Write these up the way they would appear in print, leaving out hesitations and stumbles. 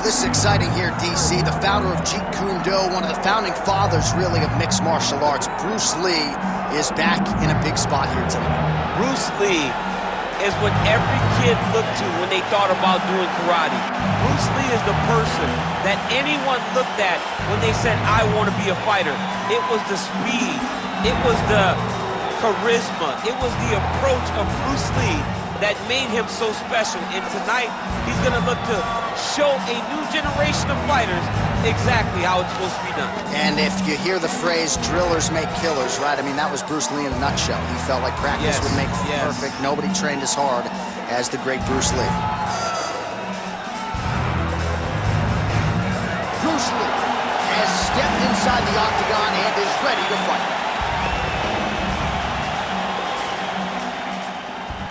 this is exciting here, DC. The founder of Jeet Kune Do, one of the founding fathers, really, of mixed martial arts, Bruce Lee, is back in a big spot here tonight. Bruce Lee is what every kid looked to when they thought about doing karate. Bruce Lee is the person that anyone looked at when they said, I want to be a fighter. It was the speed, it was the charisma, it was the approach of Bruce Lee that made him so special. And tonight, he's gonna look to show a new generation of fighters exactly how it's supposed to be done. And if you hear the phrase, drillers make killers, right? I mean, that was Bruce Lee in a nutshell. He felt like practice would make perfect. Nobody trained as hard as the great Bruce Lee. Bruce Lee has stepped inside the octagon and is ready to fight.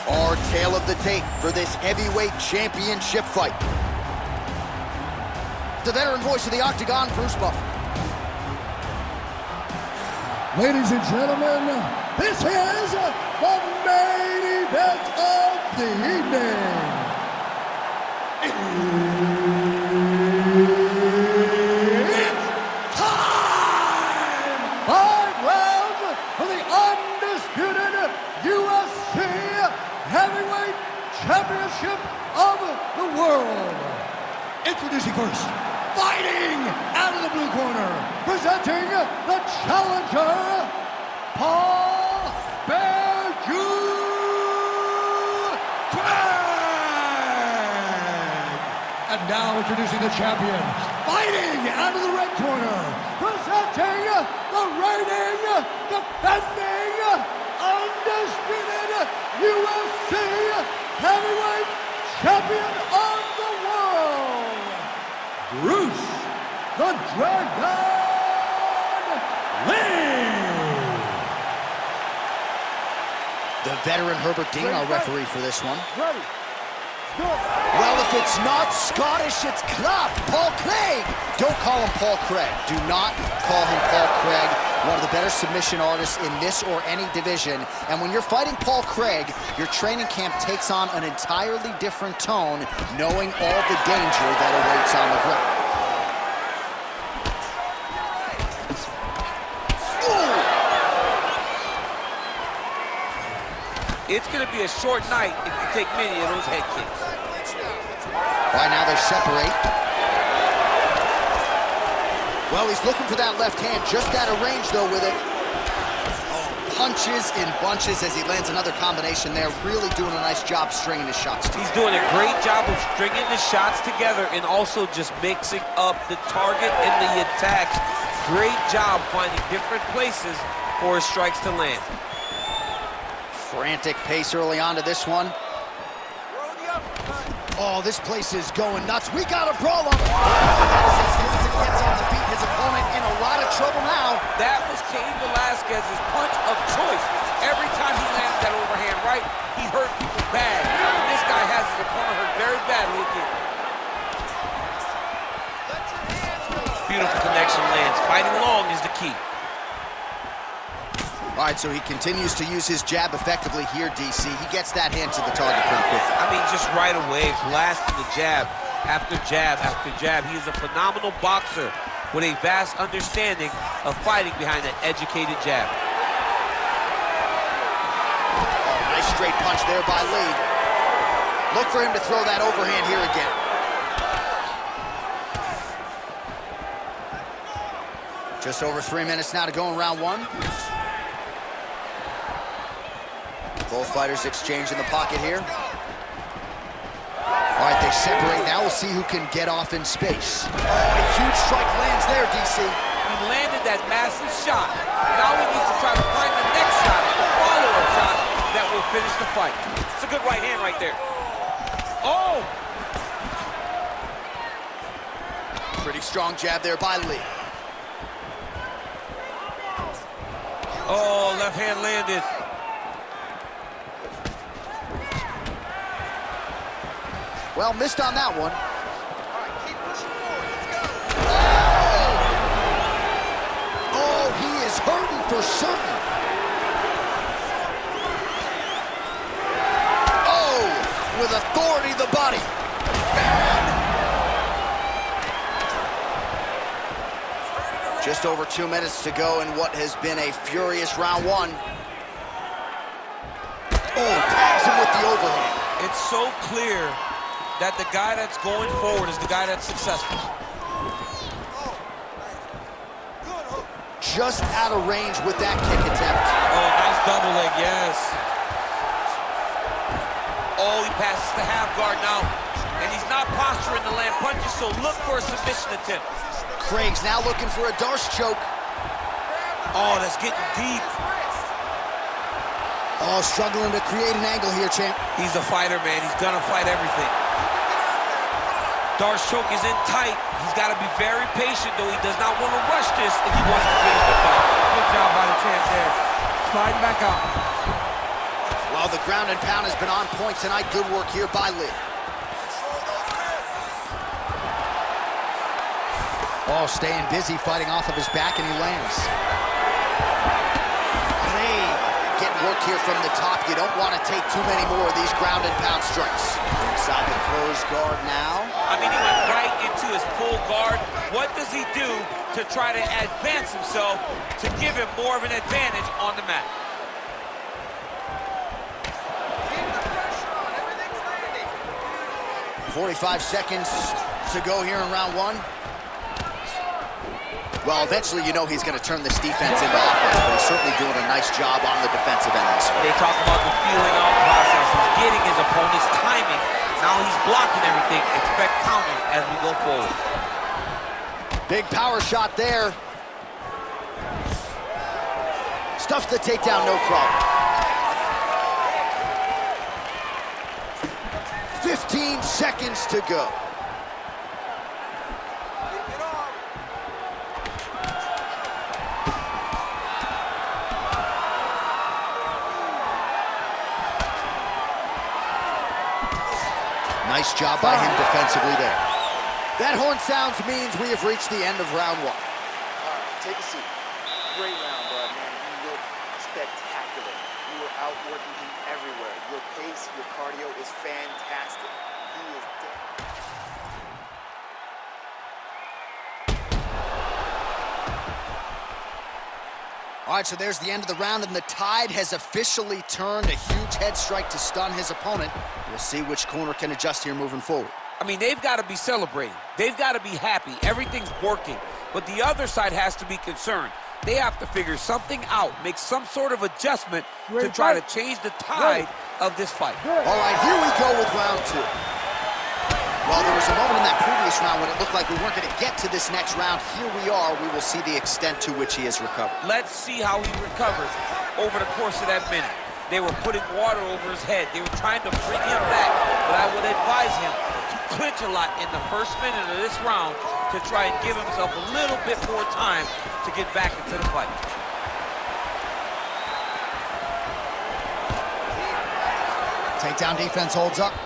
Our tale of the tape for this heavyweight championship fight. The veteran voice of the octagon, Bruce Buffer. Ladies and gentlemen, this is the main event of the evening. It's time! 5 rounds for the undisputed UFC Heavyweight Championship of the world. Introducing first, fighting out of the blue corner, presenting the challenger, Paul Jun-fan. And now introducing the champion, fighting out of the red corner, presenting the reigning, defending, undisputed UFC Heavyweight Champion of the world, Bruce the Dragon Lee. The veteran Herbert Dean, our referee for this one. Ready. Well, if it's not Scottish, it's clapped. Paul Craig. Don't call him Paul Craig. Do not call him Paul Craig. One of the better submission artists in this or any division. And when you're fighting Paul Craig, your training camp takes on an entirely different tone, knowing all the danger that awaits on the ground. It's going to be a short night if you take many of those head kicks. All right, now they separate. Well, he's looking for that left hand, just out of range, though, with it. Punches in bunches as he lands another combination there. Really doing a nice job stringing his shots. He's doing a great job of stringing the shots together and also just mixing up the target and the attacks. Great job finding different places for his strikes to land. Frantic pace early on to this one. Oh, this place is going nuts. We got a brawl on. As gets on the beat, his opponent in a lot of trouble now. That was Cain Velasquez's punch of choice. Every time he lands that overhand right, he hurt people bad. And this guy has his opponent hurt very badly again. Beautiful connection lands. Fighting long is the key. All right, so he continues to use his jab effectively here, DC. He gets that hand to the target pretty quick. I mean, just right away, blasting the jab after jab after jab. He is a phenomenal boxer with a vast understanding of fighting behind an educated jab. Oh, nice straight punch there by Lee. Look for him to throw that overhand here again. Just over 3 minutes now to go in round one. Both fighters exchange in the pocket here. All right, they separate. Now we'll see who can get off in space. Oh, a huge strike lands there, DC. He landed that massive shot. Now he needs to try to find the next shot, the follow-up shot that will finish the fight. It's a good right hand right there. Oh! Pretty strong jab there by Lee. Oh, left hand landed. Well, missed on that one. Oh, he is hurting for certain. Oh, with authority, the body. Just over 2 minutes to go in what has been a furious round one. Oh, tags him with the overhand. It's so clear that the guy that's going forward is the guy that's successful. Just out of range with that kick attempt. Oh, nice double leg, yes. Oh, he passes the half guard now. And he's not posturing to land punches, so look for a submission attempt. Craig's now looking for a Darce choke. Oh, that's getting deep. Oh, struggling to create an angle here, champ. He's a fighter, man. He's gonna fight everything. Darce choke is in tight. He's got to be very patient, though. He does not want to rush this if he wants to finish the fight. Good job by the champ there. Sliding back out. Well, the ground and pound has been on point tonight. Good work here by Lee. Oh, staying busy, fighting off of his back, and he lands. Hey, getting work here from the top. You don't want to take too many more of these ground and pound strikes. Inside the closed guard now. I mean, he went right into his full guard. What does he do to try to advance himself to give him more of an advantage on the mat? 45 seconds to go here in round one. Well, eventually you know he's going to turn this defense into offense, but he's certainly doing a nice job on the defensive end of this fight. They talk about the feeling out process. He's getting his opponent's timing. Now he's blocking everything. Expect counters as we go forward. Big power shot there. Stuffs the takedown, no problem. 15 seconds to go. Nice job by him defensively there. That horn sounds means we have reached the end of round one. All right, take a seat. Great round, bud, man. You look spectacular. You were outworking him everywhere. Your pace, your cardio is fantastic. He is dead. All right, so there's the end of the round, and the tide has officially turned. A huge head strike to stun his opponent. We'll see which corner can adjust here moving forward. I mean, they've got to be celebrating. They've got to be happy. Everything's working. But the other side has to be concerned. They have to figure something out, make some sort of adjustment to try to change the tide of this fight. All right, here we go with round two. Well, there was a moment in that previous round when it looked like we weren't going to get to this next round. Here we are. We will see the extent to which he has recovered. Let's see how he recovers over the course of that minute. They were putting water over his head. They were trying to bring him back. But I would advise him to clinch a lot in the first minute of this round to try and give himself a little bit more time to get back into the fight. Takedown defense holds up.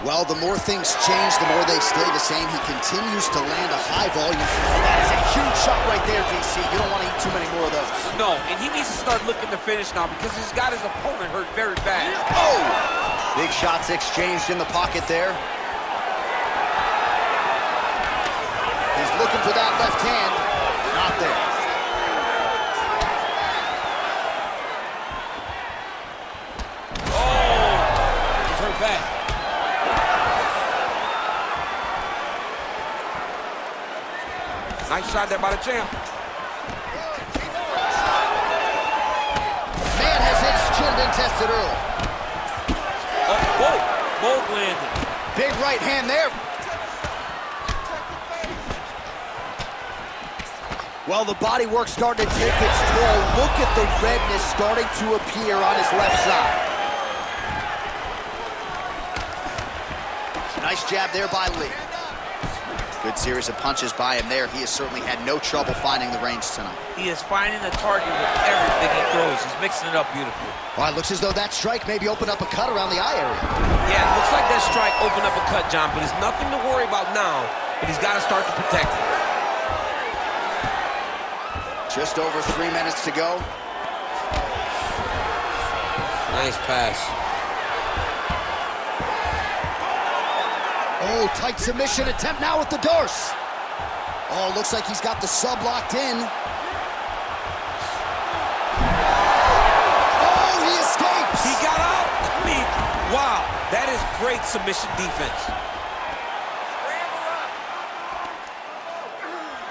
Well, the more things change, the more they stay the same. He continues to land a high volume. That is a huge shot right there, DC. You don't want to eat too many more of those. No, and he needs to start looking to finish now because he's got his opponent hurt very bad. Oh! Big shots exchanged in the pocket there. He's looking for that left hand. Not there. Oh! He's hurt bad. Nice shot there by the champ. Man has his chin been tested early. Oh, whoa! Both landed. Big right hand there. Well, the body work starting to take its toll. Look at the redness starting to appear on his left side. Nice jab there by Lee. Good series of punches by him there. He has certainly had no trouble finding the range tonight. He is finding the target with everything he throws. He's mixing it up beautifully. All right, looks as though that strike maybe opened up a cut around the eye area. Yeah, looks like that strike opened up a cut, John, but there's nothing to worry about now, but he's got to start to protect it. Just over 3 minutes to go. Nice pass. Oh, tight submission attempt now with the Darce. Oh, looks like he's got the sub locked in. Oh, he escapes! He got out! I mean, wow, that is great submission defense.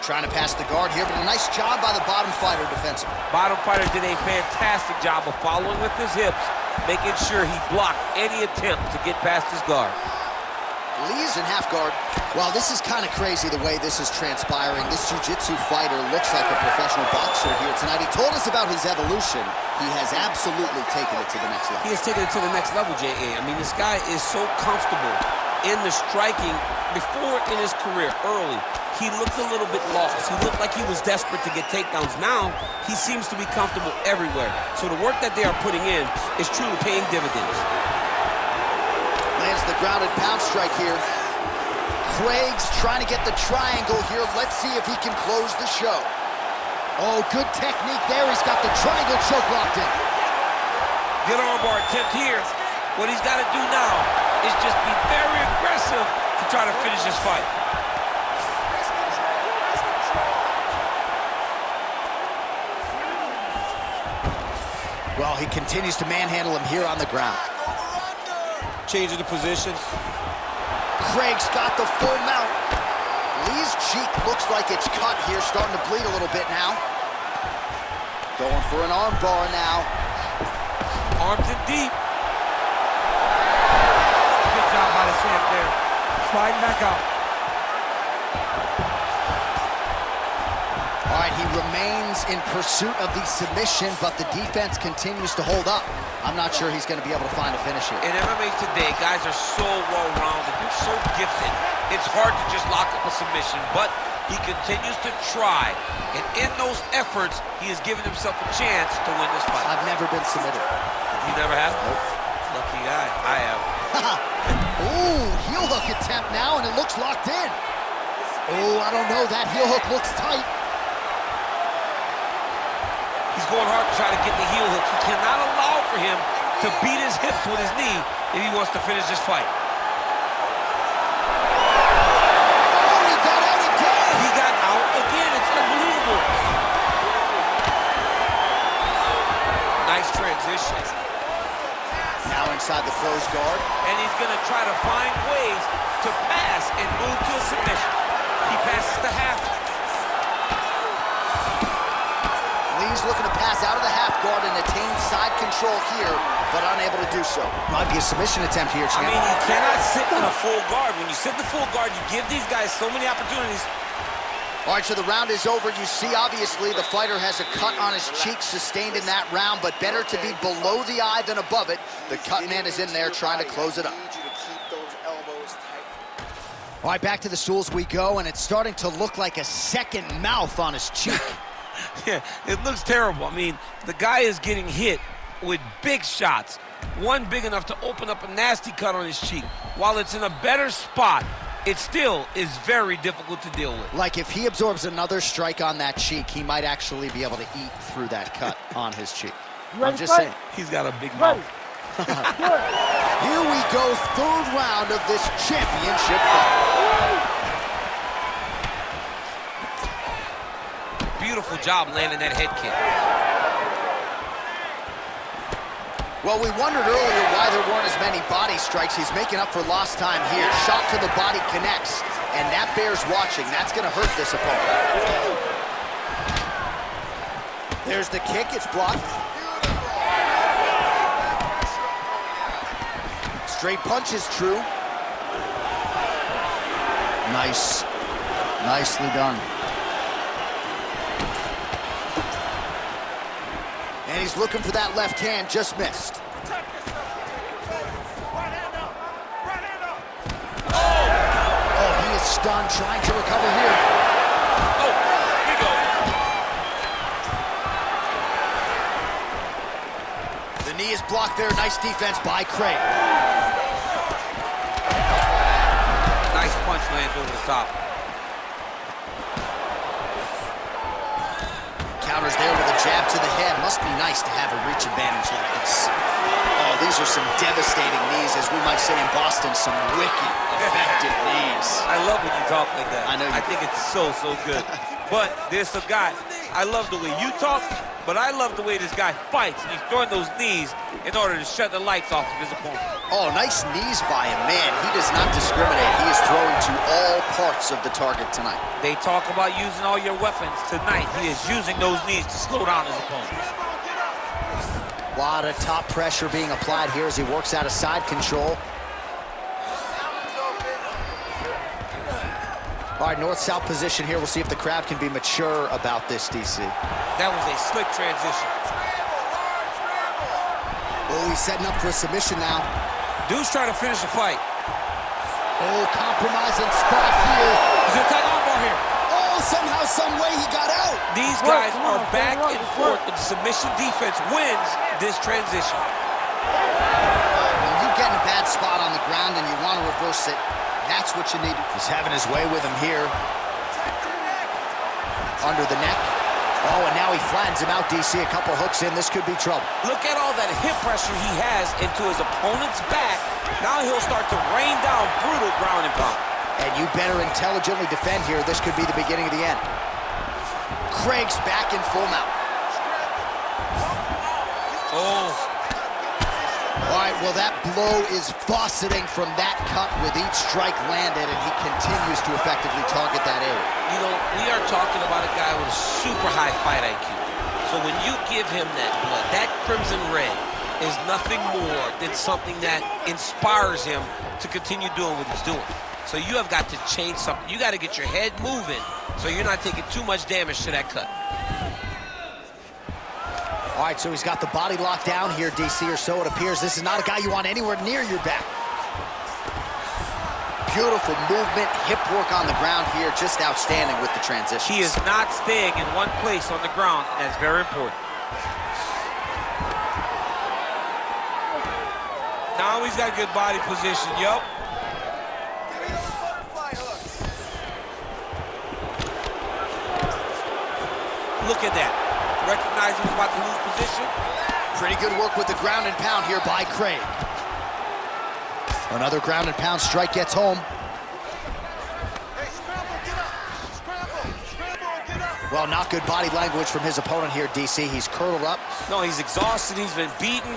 Trying to pass the guard here, but a nice job by the bottom fighter defensively. Bottom fighter did a fantastic job of following with his hips, making sure he blocked any attempt to get past his guard. Lee's in half guard. Well, this is kind of crazy the way this is transpiring. This jiu-jitsu fighter looks like a professional boxer here tonight. He told us about his evolution. He has absolutely taken it to the next level. He has taken it to the next level, J.A. I mean, this guy is so comfortable in the striking. Before in his career, early, he looked a little bit lost. He looked like he was desperate to get takedowns. Now, he seems to be comfortable everywhere. So the work that they are putting in is truly paying dividends. Lands the grounded pound strike here. Craig's trying to get the triangle here. Let's see if he can close the show. Oh, good technique there. He's got the triangle choke locked in. Good armbar attempt here. What he's got to do now is just be very aggressive to try to finish this fight. Well, he continues to manhandle him here on the ground. Changing the position. Craig's got the full mount. Lee's cheek looks like it's cut here, starting to bleed a little bit now. Going for an arm bar now. Arms in deep. Good job by the champ there. Sliding back out. All right, he remains in pursuit of the submission, but the defense continues to hold up. I'm not sure he's going to be able to find a finish here. In MMA today, guys are so well-rounded. They're so gifted. It's hard to just lock up a submission, but he continues to try. And in those efforts, he has given himself a chance to win this fight. I've never been submitted. You never have? Nope. Lucky guy. I have. Ooh, heel hook attempt now, and it looks locked in. Oh, I don't know. That heel hook looks tight. He's going hard to try to get the heel hook. He cannot allow for him to beat his hips with his knee if he wants to finish this fight. Oh, he got out again. He got out again. It's unbelievable. Nice transition. Now inside the closed guard. And he's going to try to find ways to pass and move to a submission. He passes the half. Lee's looking to pass out of the half guard and attain side control here, but unable to do so. Might be a submission attempt here, champ. I mean, you cannot sit in a full guard. When you sit in the full guard, you give these guys so many opportunities. All right, so the round is over. You see, obviously, the fighter has a cut on his cheek sustained in that round, but better to be below the eye than above it. The cut man is in there trying to close it up. All right, back to the stools we go, and it's starting to look like a second mouth on his cheek. Yeah, it looks terrible. I mean, the guy is getting hit with big shots. One big enough to open up a nasty cut on his cheek. While it's in a better spot, it still is very difficult to deal with. Like, if he absorbs another strike on that cheek, he might actually be able to eat through that cut on his cheek. I'm just saying. He's got a big mouth. Here we go, third round of this championship fight. Beautiful job landing that head kick. Well, we wondered earlier why there weren't as many body strikes. He's making up for lost time here. Shot to the body connects, and that bears watching. That's going to hurt this opponent. There's the kick. It's blocked. Straight punch is true. Nice. Nicely done. And he's looking for that left hand, just missed. Oh, he is stunned, trying to recover here. Oh, here we go. The knee is blocked there. Nice defense by Craig. Nice punch lands over the top. Counter counters there with a jab to the head. Must be nice to have a reach advantage like this. Oh, these are some devastating knees, as we might say in Boston, some wicked, effective knees. I love when you talk like that. I know you I think it's so good. But there's a guy, I love the way you talk, but I love the way this guy fights. He's throwing those knees in order to shut the lights off of his opponent. Oh, nice knees by him. Man, he does not discriminate. He is throwing to all parts of the target tonight. They talk about using all your weapons. Tonight, he is using those knees to slow down his opponent. A lot of top pressure being applied here as he works out of side control. All right, north-south position here. We'll see if the crowd can be mature about this, DC. That was a slick transition. Oh, he's setting up for a submission now. Dude's trying to finish the fight. Oh, compromising spot here. He's gonna take armbar here. Oh, somehow, some way he got out. These guys are back and forth, and submission defense wins this transition. When you get in a bad spot on the ground and you want to reverse it, that's what you need. He's having his way with him here. Under the neck. Oh, and now he flattens him out, DC. A couple hooks in. This could be trouble. Look at all that hip pressure he has into his opponent's back. Now he'll start to rain down brutal ground and pound. And you better intelligently defend here. This could be the beginning of the end. Craig's back in full mount. Oh. All right, well, that blow is buffeting from that cut with each strike landed, and he continues to effectively target that area. You know, we are talking about a guy with a super high fight IQ. So when you give him that blood, that crimson red is nothing more than something that inspires him to continue doing what he's doing. So you have got to change something. You got to get your head moving so you're not taking too much damage to that cut. All right, so he's got the body locked down here, DC, or so it appears. This is not a guy you want anywhere near your back. Beautiful movement, hip work on the ground here, just outstanding with the transition. He is not staying in one place on the ground, and that's very important. Now he's got good body position, yup. Look at that. Recognize he's about to lose position. Pretty good work with the ground and pound here by Craig. Another ground and pound strike gets home. Well, not good body language from his opponent here, DC. He's curled up. No, he's exhausted. He's been beaten.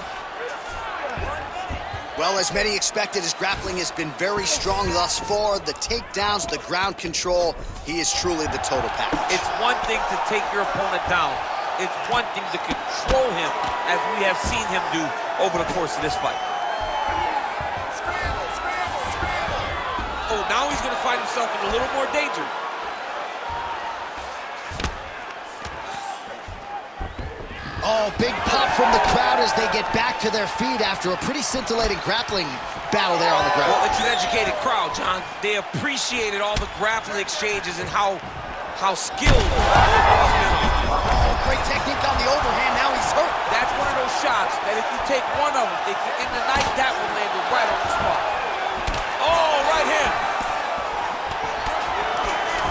Well, as many expected, his grappling has been very strong thus far. The takedowns, the ground control, he is truly the total package. It's one thing to take your opponent down. It's one thing to control him, as we have seen him do over the course of this fight. Oh, now he's going to find himself in a little more danger. Oh, big pop from the crowd as they get back to their feet after a pretty scintillating grappling battle there on the ground. Well, it's an educated crowd, John. They appreciated all the grappling exchanges and how skilled. Oh, great technique on the overhand. Now he's hurt. That's one of those shots that if you take one of them, if you're in the night, that one landed right on the spot. Oh, right hand.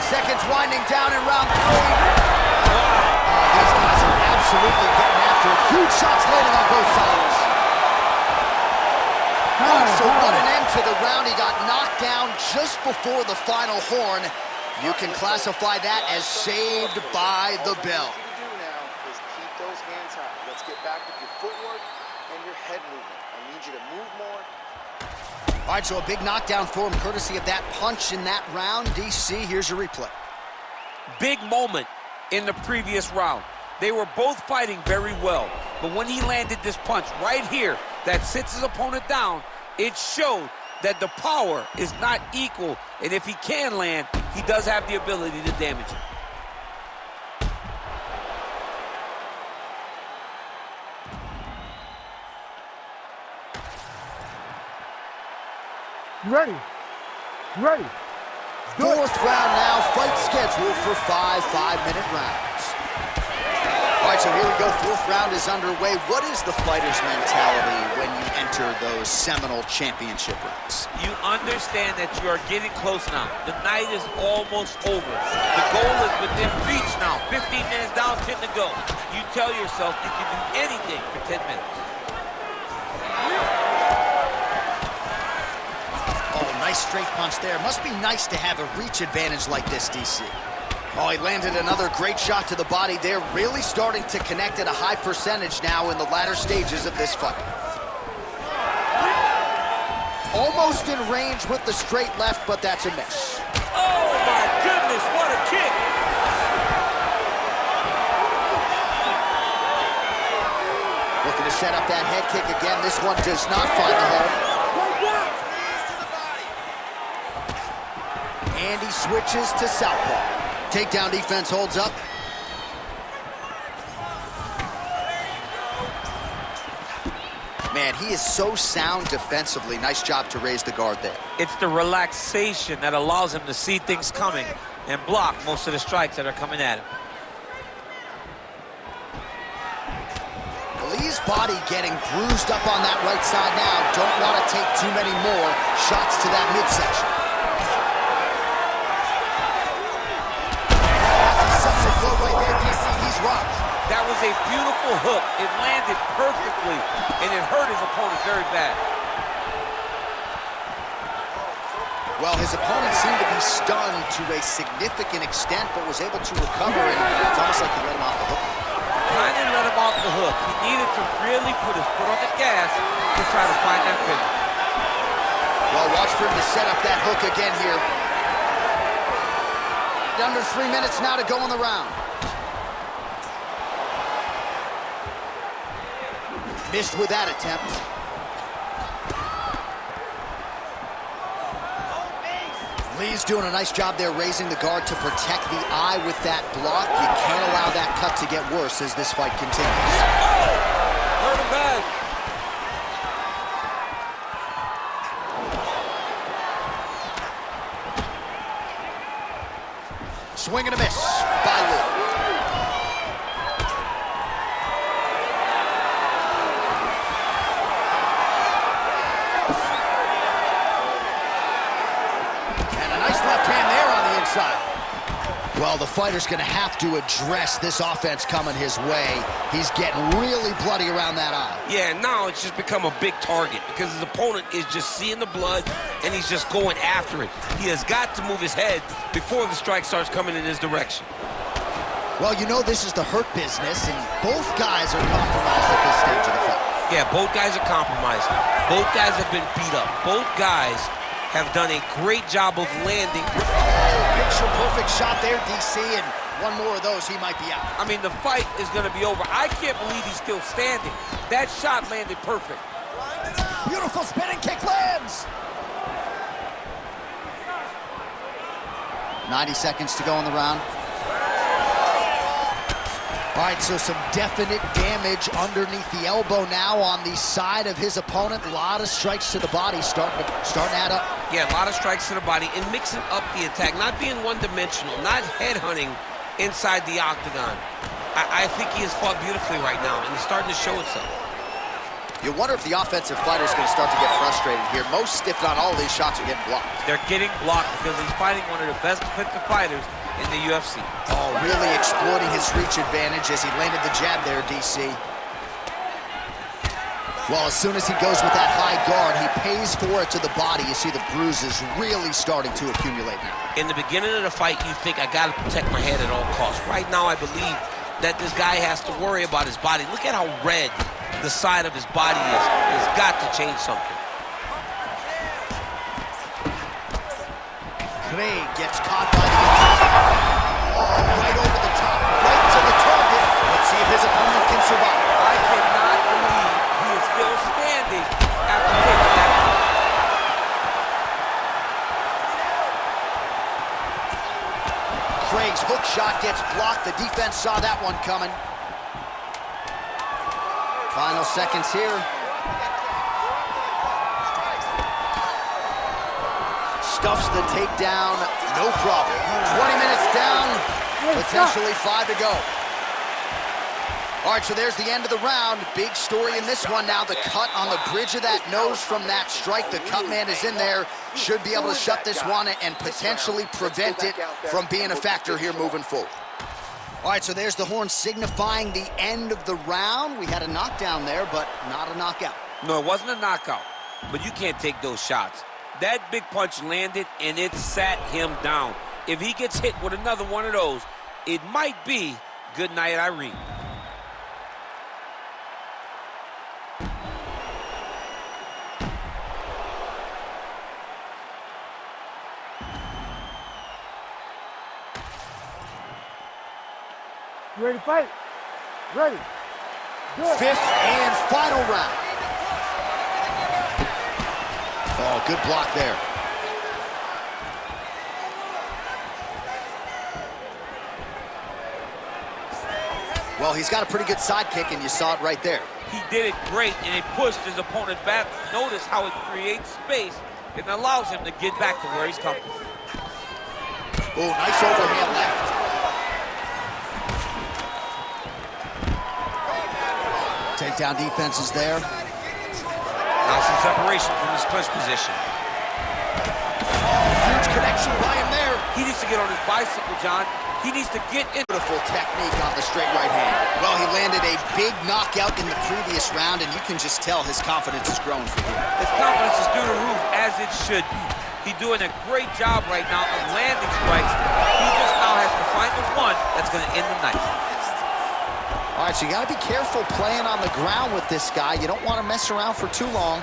Seconds winding down in round 3. These guys are absolutely getting after it. Huge shots landing on both sides. So what an end to the round. He got knocked down just before the final horn. You can classify that as saved by the bell. What you do now is keep those hands high. Let's get back with your footwork and your head movement. I need you to move more. All right, so a big knockdown for him, courtesy of that punch in that round. DC, here's your replay. Big moment in the previous round. They were both fighting very well, but when he landed this punch right here that sits his opponent down, it showed that the power is not equal, and if he can land, he does have the ability to damage him. Ready. Fourth round now, fight scheduled for 5 5-minute rounds. All right, so so here we go. Fourth round is underway. What is the fighter's mentality when you enter those seminal championship rounds? You understand that you are getting close now. The night is almost over. The goal is within reach now. 15 minutes down, 10 to go. You tell yourself you can do anything for 10 minutes. Oh, nice straight punch there. Must be nice to have a reach advantage like this, DC. Oh, he landed another great shot to the body. They're really starting to connect at a high percentage now in the latter stages of this fight. Almost in range with the straight left, but that's a miss. Oh, my goodness, what a kick! Looking to set up that head kick again. This one does not find the hole. And he switches to southpaw. Takedown defense holds up. Man, he is so sound defensively. Nice job to raise the guard there. It's the relaxation that allows him to see things coming and block most of the strikes that are coming at him. Lee's body getting bruised up on that right side now. Don't want to take too many more shots to that midsection. That was a beautiful hook. It landed perfectly, and it hurt his opponent very bad. Well, his opponent seemed to be stunned to a significant extent, but was able to recover, and it's almost like he let him off the hook. Kind of let him off the hook. He needed to really put his foot on the gas to try to find that finish. Well, watch for him to set up that hook again here. Under 3 minutes now to go in the round. Missed with that attempt. Lee's doing a nice job there raising the guard to protect the eye with that block. You can't allow that cut to get worse as this fight continues. Hurt him bad. Swing and a miss by Lee. Well, the fighter's going to have to address this offense coming his way. He's getting really bloody around that eye. Yeah, now it's just become a big target because his opponent is just seeing the blood and he's just going after it. He has got to move his head before the strike starts coming in his direction. Well, you know this is the hurt business, and both guys are compromised at this stage of the fight. Yeah, both guys are compromised. Both guys have been beat up. Both guys have done a great job of landing. Picture-perfect shot there, DC, and one more of those, he might be out. I mean, the fight is going to be over. I can't believe he's still standing. That shot landed perfect. Beautiful spinning kick lands. 90 seconds to go in the round. All right, so some definite damage underneath the elbow now on the side of his opponent. A lot of strikes to the body starting to add up. Yeah, a lot of strikes to the body and mixing up the attack, not being one-dimensional, not headhunting inside the octagon. I think he has fought beautifully right now, and it's starting to show itself. You wonder if the offensive fighter is going to start to get frustrated here. Most, if not all, of these shots are getting blocked. They're getting blocked because he's fighting one of the best defensive fighters in the UFC. Oh, really exploiting his reach advantage as he landed the jab there, DC. Well, as soon as he goes with that high guard, he pays for it to the body. You see the bruises really starting to accumulate now. In the beginning of the fight, you think, I got to protect my head at all costs. Right now, I believe that this guy has to worry about his body. Look at how red the side of his body is. He's got to change something. Craig gets caught by the inside. Oh, right over the top, right to the target. Let's see if his opponent can survive. I cannot believe he is still standing after taking that. Craig's hook shot gets blocked. The defense saw that one coming. Final seconds here. Stuffs the takedown, no problem. 20 minutes down, potentially 5 to go. All right, so there's the end of the round. Big story in this one now. The cut on the bridge of that nose from that strike. The cut man is in there. Should be able to shut this one and potentially prevent it from being a factor here moving forward. All right, so there's the horn signifying the end of the round. We had a knockdown there, but not a knockout. No, it wasn't a knockout, but you can't take those shots. That big punch landed, and it sat him down. If he gets hit with another one of those, it might be good night, Irene. You ready to fight? Ready. Good. Fifth and final round. Oh, good block there. Well, he's got a pretty good sidekick, and you saw it right there. He did it great, and it pushed his opponent back. Notice how it creates space and allows him to get back to where he's coming. Oh, nice overhand left. Takedown defense is there. Now some separation from his clinch position. Huge connection by him there. He needs to get on his bicycle, John. He needs to get in. Beautiful technique on the straight right hand. Well, he landed a big knockout in the previous round, and you can just tell his confidence is growing for him. His confidence is through the roof, as it should be. He's doing a great job right now of landing strikes. He just now has to find the one that's going to end the night. All right, so you got to be careful playing on the ground with this guy. You don't want to mess around for too long.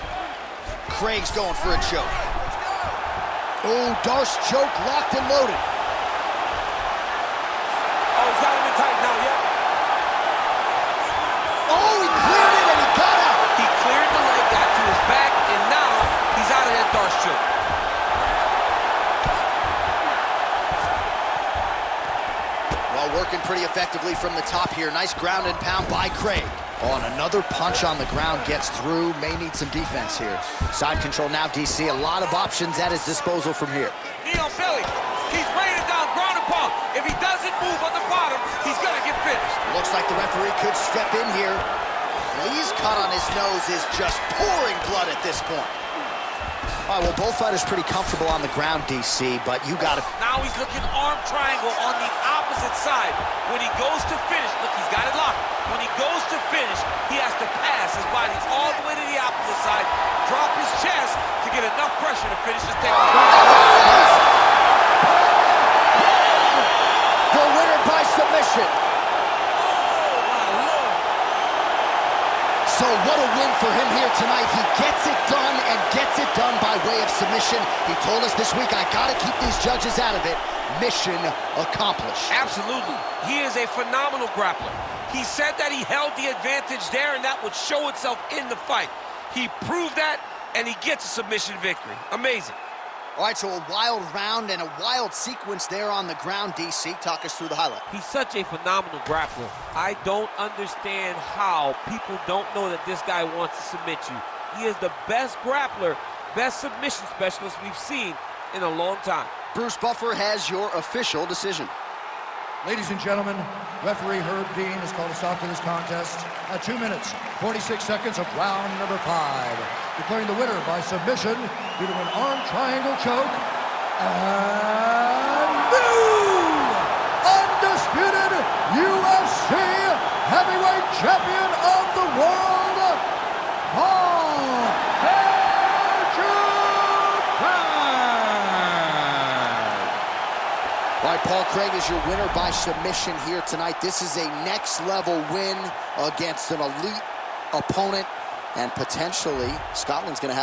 Craig's going for a choke. Oh, Darce choke locked and loaded. Oh, he's got him in tight now, yeah. Oh, he cleared it and he got out. He cleared the leg, got to his back, and now he's out of that Darce choke. Well, working pretty effectively from the top here. Nice ground and pound by Craig. Oh, and another punch on the ground gets through. May need some defense here. Side control now, DC. A lot of options at his disposal from here. Knee on belly. He's raining down, ground and pound. If he doesn't move on the bottom, he's going to get finished. Looks like the referee could step in here. Lee's cut on his nose is just pouring blood at this point. All right, well, both fighters pretty comfortable on the ground, DC, but you got to... Now he's looking arm triangle on the opposite side. When he goes to finish, look, he's got it locked. When he goes to finish, he has to pass his body all the way to the opposite side, drop his chest to get enough pressure to finish his takedown. The winner by submission. So what a win for him here tonight. He gets it done and gets it done by way of submission. He told us this week, I got to keep these judges out of it. Mission accomplished. Absolutely. He is a phenomenal grappler. He said that he held the advantage there and that would show itself in the fight. He proved that and he gets a submission victory. Amazing. All right, so a wild round and a wild sequence there on the ground, DC. Talk us through the highlight. He's such a phenomenal grappler. I don't understand how people don't know that this guy wants to submit you. He is the best grappler, best submission specialist we've seen in a long time. Bruce Buffer has your official decision. Ladies and gentlemen, referee Herb Dean has called a stop to this contest at 2 minutes, 46 seconds of round number 5, declaring the winner by submission due to an arm triangle choke, and new undisputed UFC heavyweight champion of the world, All right, Paul Craig is your winner by submission here tonight. This is a next-level win against an elite opponent, and potentially Scotland's going to have a